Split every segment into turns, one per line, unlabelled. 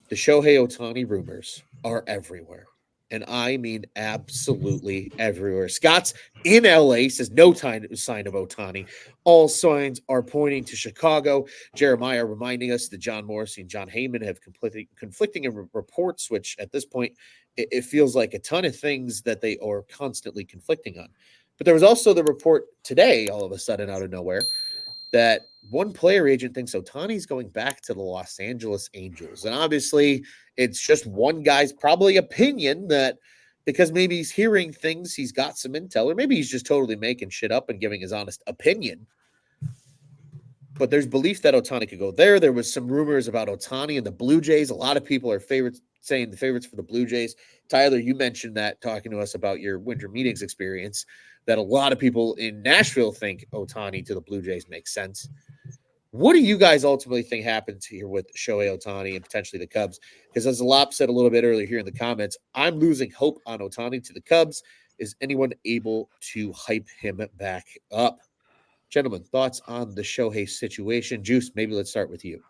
The Shohei Ohtani rumors are everywhere. And I mean absolutely everywhere. Scott's in LA says no sign of Ohtani. All signs are pointing to Chicago. Jeremiah reminding us that John Morrissey and John Heyman have conflicting reports, which at this point, it feels like a ton of things that they are constantly conflicting on. But there was also the report today, all of a sudden, out of nowhere, that one player agent thinks Otani's going back to the Los Angeles Angels. And obviously, it's just one guy's probably opinion that because maybe he's hearing things, he's got some intel, or maybe he's just totally making shit up and giving his honest opinion. But there's belief that Ohtani could go there. There was some rumors about Ohtani and the Blue Jays. A lot of people are saying the favorites for the Blue Jays. Tyler, you mentioned that talking to us about your winter meetings experience, that a lot of people in Nashville think Ohtani to the Blue Jays makes sense. What do you guys ultimately think happens here with Shohei Ohtani and potentially the Cubs? Because as Lop said a little bit earlier here in the comments, I'm losing hope on Ohtani to the Cubs. Is anyone able to hype him back up? Gentlemen, thoughts on the Shohei situation? Juice, maybe let's start with you.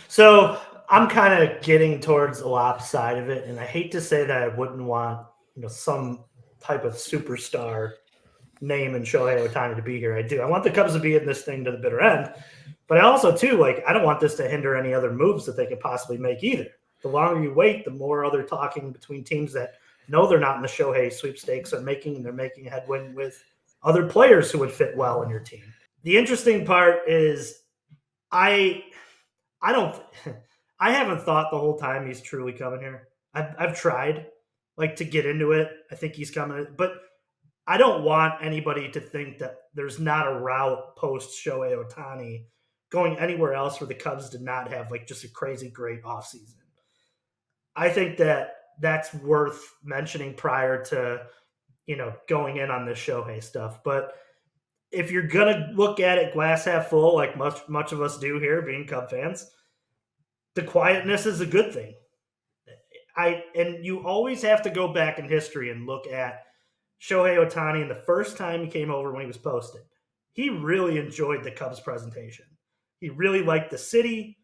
So I'm kind of getting towards the Lop side of it, and I hate to say that I wouldn't want some type of superstar name and Shohei Ohtani to be here. I do. I want the Cubs to be in this thing to the bitter end, but I also too I don't want this to hinder any other moves that they could possibly make either. The longer you wait, the more other talking between teams that know they're not in the Shohei sweepstakes are making, and they're making headway with other players who would fit well in your team. The interesting part is I haven't thought the whole time he's truly coming here. I've tried to get into it. I think he's coming, but I don't want anybody to think that there's not a route post Shohei Ohtani going anywhere else where the Cubs did not have just a crazy great offseason. I think that that's worth mentioning prior to going in on this Shohei stuff. But if you're gonna look at it glass half full, like much of us do here, being Cub fans, the quietness is a good thing. And you always have to go back in history and look at Shohei Ohtani, and the first time he came over when he was posted, he really enjoyed the Cubs presentation. He really liked the city.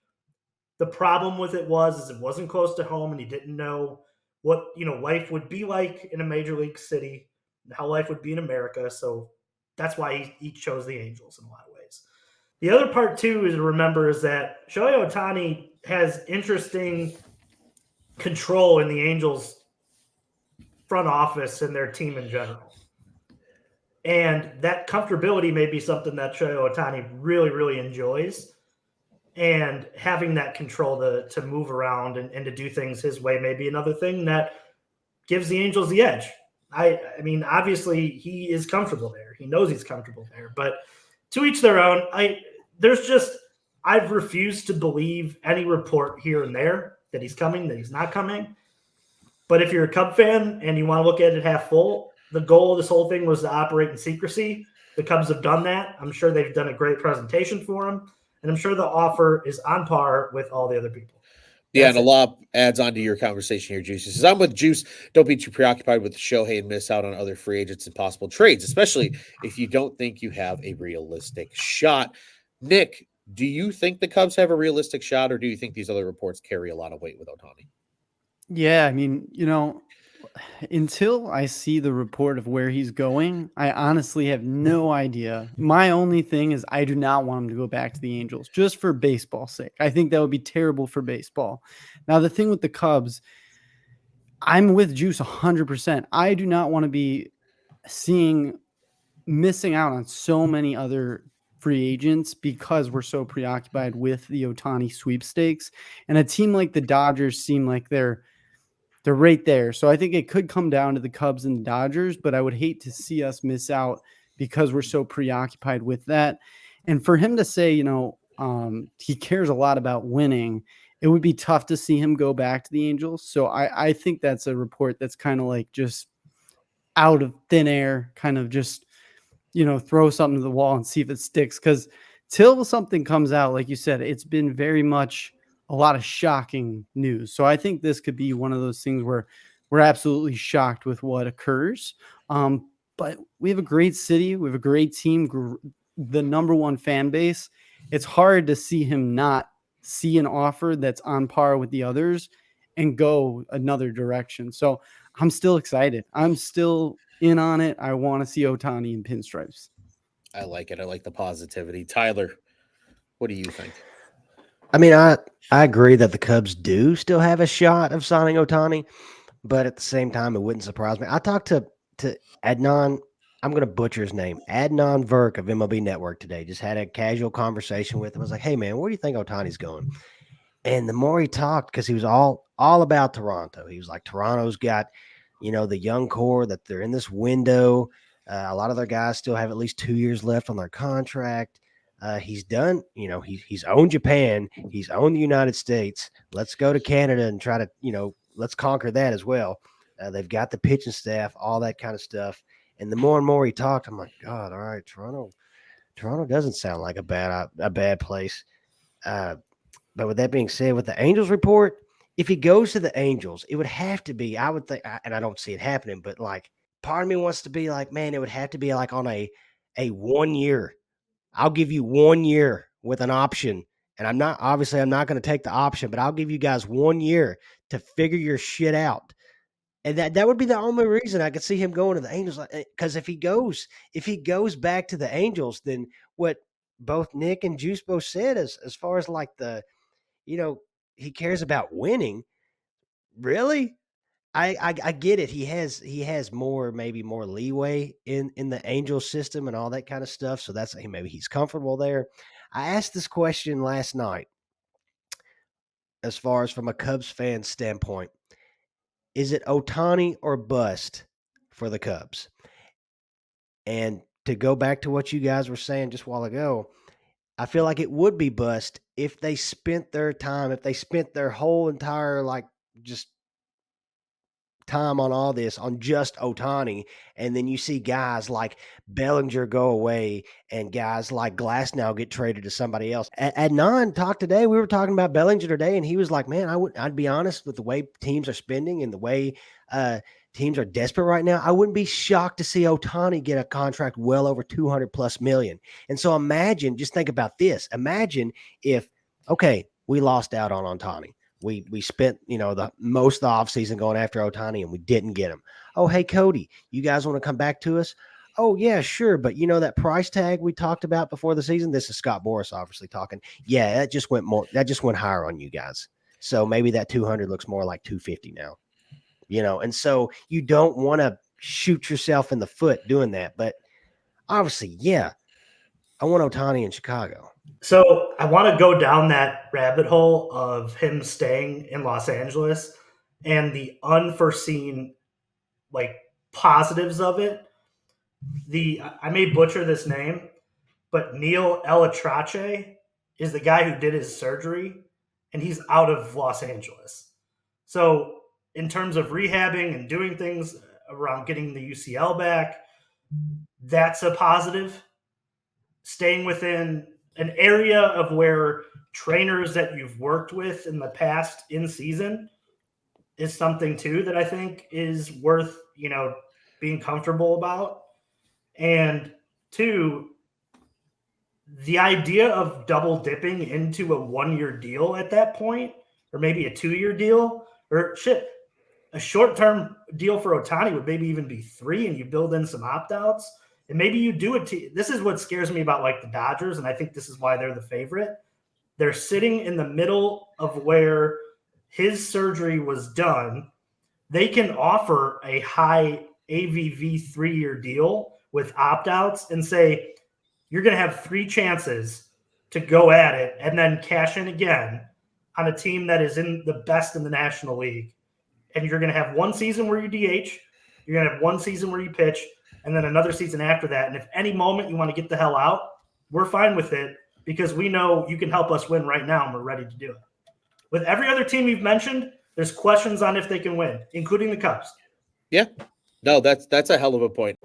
The problem with it was it wasn't close to home, and he didn't know what life would be like in a major league city, how life would be in America. So that's why he chose the Angels in a lot of ways. The other part too is to remember is that Shohei Ohtani has interesting control in the Angels front office and their team in general. And that comfortability may be something that Shohei Ohtani really, really enjoys. And having that control to move around and to do things his way may be another thing that gives the Angels the edge. I mean, obviously he is comfortable there. He knows he's comfortable there. But to each their own. I've refused to believe any report here and there that he's coming, that he's not coming. But if you're a Cub fan and you want to look at it half full, the goal of this whole thing was to operate in secrecy. The Cubs have done that. I'm sure they've done a great presentation for him. And I'm sure the offer is on par with all the other people.
Yeah, and a lot adds on to your conversation here, Juice. He says, I'm with Juice. Don't be too preoccupied with Shohei and miss out on other free agents and possible trades, especially if you don't think you have a realistic shot. Nick, do you think the Cubs have a realistic shot, or do you think these other reports carry a lot of weight with Ohtani?
Yeah, I mean, until I see the report of where he's going, I honestly have no idea. My only thing is I do not want him to go back to the Angels just for baseball's sake. I think that would be terrible for baseball. Now, the thing with the Cubs, I'm with Juice 100%. I do not want to be missing out on so many other free agents because we're so preoccupied with the Ohtani sweepstakes. And a team like the Dodgers seem like they're right there. So I think it could come down to the Cubs and the Dodgers, but I would hate to see us miss out because we're so preoccupied with that. And for him to say, he cares a lot about winning, it would be tough to see him go back to the Angels. So I think that's a report that's kind of like just out of thin air, kind of just, throw something to the wall and see if it sticks. Because till something comes out, like you said, it's been very much a lot of shocking news. So I think this could be one of those things where we're absolutely shocked with what occurs. But we have a great city. We have a great team, the number one fan base. It's hard to see him not see an offer that's on par with the others and go another direction. So I'm still excited. I'm still in on it. I want to see Ohtani in pinstripes.
I like it. I like the positivity. Tyler, what do you think?
I mean, I agree that the Cubs do still have a shot of signing Ohtani, but at the same time, it wouldn't surprise me. I talked to Adnan. I'm going to butcher his name, Adnan Verk of MLB Network today. Just had a casual conversation with him. I was like, "Hey, man, where do you think Ohtani's going?" And the more he talked, because he was all about Toronto. He was like, Toronto's got, the young core, that they're in this window. A lot of their guys still have at least 2 years left on their contract. He's done, he's owned Japan. He's owned the United States. Let's go to Canada and try to, let's conquer that as well. They've got the pitching staff, all that kind of stuff. And the more and more he talked, I'm like, God, all right, Toronto doesn't sound like a bad place. But with that being said, with the Angels report, if he goes to the Angels, it would have to be, I would think, and I don't see it happening, but like part of me wants to be like, man, it would have to be like on a 1 year. I'll give you 1 year with an option. And I'm not going to take the option, but I'll give you guys 1 year to figure your shit out. And that would be the only reason I could see him going to the Angels. Because if he goes back to the Angels, then what both Nick and Juice both said as far as like he cares about winning. Really? I get it. He has maybe more leeway in the Angel system and all that kind of stuff. So maybe he's comfortable there. I asked this question last night as far as from a Cubs fan standpoint. Is it Ohtani or bust for the Cubs? And to go back to what you guys were saying just a while ago, I feel like it would be bust if they spent their whole entire just time on all this on just Ohtani, and then you see guys like Bellinger go away and guys like Glasnow get traded to somebody else. Adnan talked today. We were talking about Bellinger today, and he was like, "Man, I'd be honest with the way teams are spending and the way teams are desperate right now. I wouldn't be shocked to see Ohtani get a contract well over $200+ million." And so just think about this. Imagine if, okay, we lost out on Ohtani. We spent, the most of the offseason going after Ohtani and we didn't get him. Oh, hey, Cody, you guys want to come back to us? Oh, yeah, sure. But that price tag we talked about before the season, this is Scott Boras obviously talking. Yeah, that just went higher on you guys. So maybe that 200 looks more like 250 now, and so you don't want to shoot yourself in the foot doing that. But obviously, yeah, I want Ohtani in Chicago.
So I want to go down that rabbit hole of him staying in Los Angeles and the unforeseen positives of it. I may butcher this name, but Neil Elatrache is the guy who did his surgery, and he's out of Los Angeles. So in terms of rehabbing and doing things around getting the UCL back, that's a positive. Staying within an area of where trainers that you've worked with in the past in season is something too that I think is worth, being comfortable about. And two, the idea of double dipping into a 1 year deal at that point, or maybe a 2 year deal, or a short-term deal for Ohtani would maybe even be 3, and you build in some opt-outs. And maybe you do it. This is what scares me about the Dodgers, and I think this is why they're the favorite. They're sitting in the middle of where his surgery was done. They can offer a high AVV 3-year deal with opt-outs and say, you're going to have 3 chances to go at it and then cash in again on a team that is in the best in the National League. And you're going to have 1 season where you DH. You're going to have 1 season where you pitch, and then another season after that. And if any moment you want to get the hell out, we're fine with it because we know you can help us win right now, and we're ready to do it. With every other team you've mentioned, there's questions on if they can win, including the Cubs.
Yeah. No, that's a hell of a point.